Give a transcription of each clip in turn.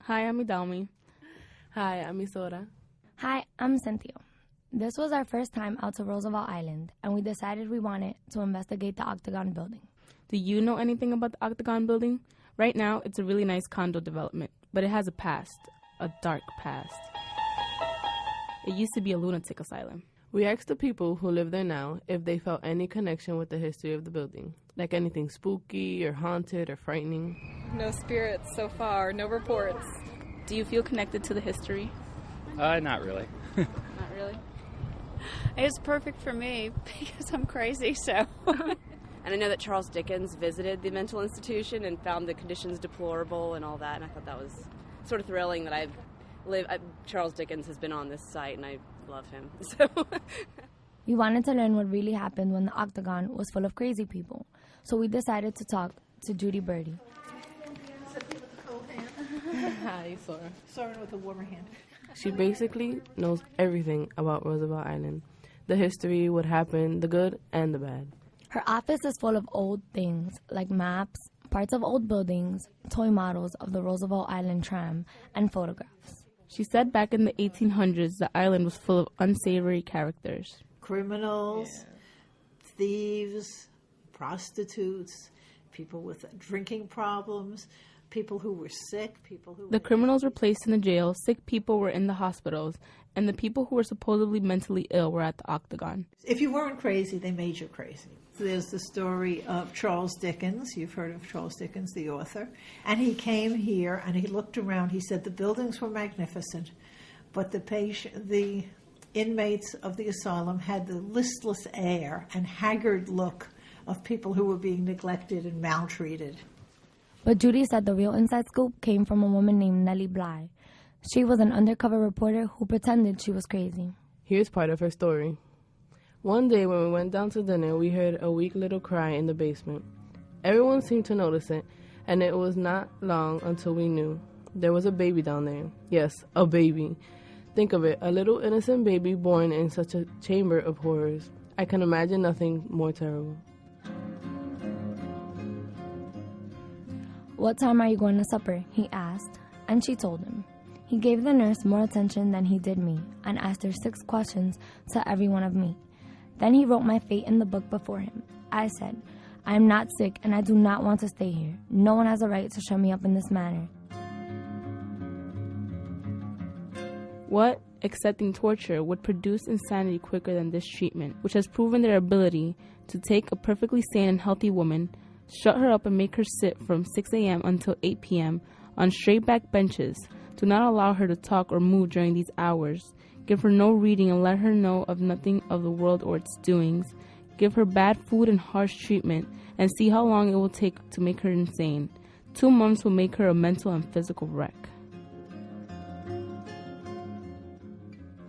Hi, I'm Idalmi. Hi, I'm Isora. Hi, I'm Cynthia. This was our first time out to Roosevelt Island, and we decided we wanted to investigate the Octagon building. Do you know anything about the Octagon building? Right now, it's a really nice condo development, but it has a past, a dark past. It used to be a lunatic asylum. We asked the people who live there now if they felt any connection with the history of the building, like anything spooky or haunted or frightening. No spirits so far, no reports. Do you feel connected to the history? Not really. Not really. It's perfect for me because I'm crazy, so. And I know that Charles Dickens visited the mental institution and found the conditions deplorable and all that, and I thought that was sort of thrilling that Charles Dickens has been on this site, and I love him. So We wanted to learn what really happened when the Octagon was full of crazy people, so we decided to talk to Judy Birdie. Hi, Sora. Soren with a warmer hand. She basically knows everything about Roosevelt Island. The history, what happened, the good and the bad. Her office is full of old things, like maps, parts of old buildings, toy models of the Roosevelt Island tram, and photographs. She said back in the 1800s, the island was full of unsavory characters. Criminals, thieves, prostitutes, people with drinking problems, people who were sick, The criminals were placed in the jail, sick people were in the hospitals, and the people who were supposedly mentally ill were at the Octagon. If you weren't crazy, they made you crazy. There's the story of Charles Dickens. You've heard of Charles Dickens, the author. And he came here and he looked around. He said the buildings were magnificent, but the inmates of the asylum had the listless air and haggard look of people who were being neglected and maltreated. But Judy said the real inside scoop came from a woman named Nelly Bly. She was an undercover reporter who pretended she was crazy. Here's part of her story. One day when we went down to dinner, we heard a weak little cry in the basement. Everyone seemed to notice it, and it was not long until we knew. There was a baby down there. Yes, a baby. Think of it, a little innocent baby born in such a chamber of horrors. I can imagine nothing more terrible. "What time are you going to supper?" he asked, and she told him. He gave the nurse more attention than he did me and asked her 6 questions to every one of me. Then he wrote my fate in the book before him. I said, "I am not sick and I do not want to stay here. No one has a right to shut me up in this manner." What, accepting torture, would produce insanity quicker than this treatment, which has proven their ability to take a perfectly sane and healthy woman, shut her up and make her sit from 6 a.m. until 8 p.m. on straight back benches, do not allow her to talk or move during these hours, give her no reading and let her know of nothing of the world or its doings, give her bad food and harsh treatment, and see how long it will take to make her insane. 2 months will make her a mental and physical wreck.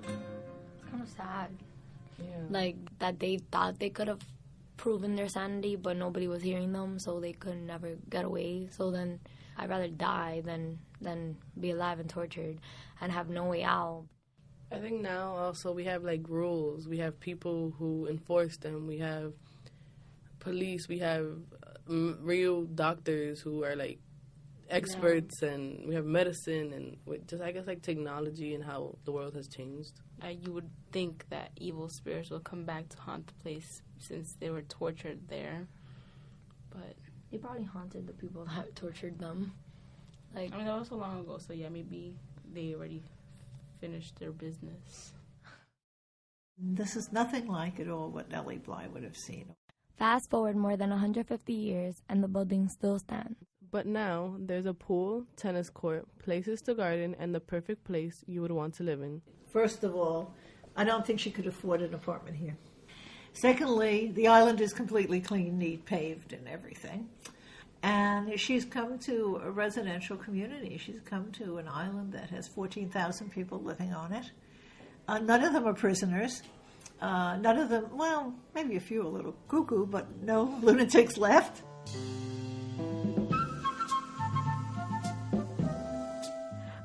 It's kind of sad. Yeah. Like that they thought they could have proven their sanity, but nobody was hearing them, so they could never get away. So then I'd rather die than be alive and tortured and have no way out. I think now also we have like rules. We have people who enforce them. We have police. We have real doctors who are like experts, and we have medicine and just I guess like technology and how the world has changed. You would think that evil spirits will come back to haunt the place since they were tortured there, but They probably haunted the people that tortured them. Like, I mean, that was so long ago, so yeah, maybe they already finished their business. This is nothing like at all what Nelly Bly would have seen. fast forward more than 150 years and the building still stands. But now there's a pool, tennis court, places to garden, and the perfect place you would want to live in. First of all, I don't think she could afford an apartment here. Secondly, the island is completely clean, neat, paved, and everything. And she's come to a residential community. She's come to an island that has 14,000 people living on it. None of them are prisoners. None of them, well, maybe a few a little cuckoo, but no lunatics left.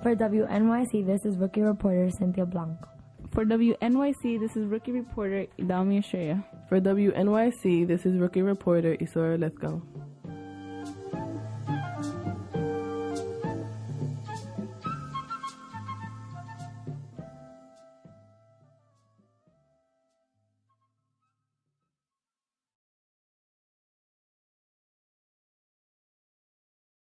For WNYC, this is rookie reporter Cynthia Blanco. For WNYC, this is rookie reporter Idalmi Estrella. For WNYC, this is rookie reporter Isora Lethko.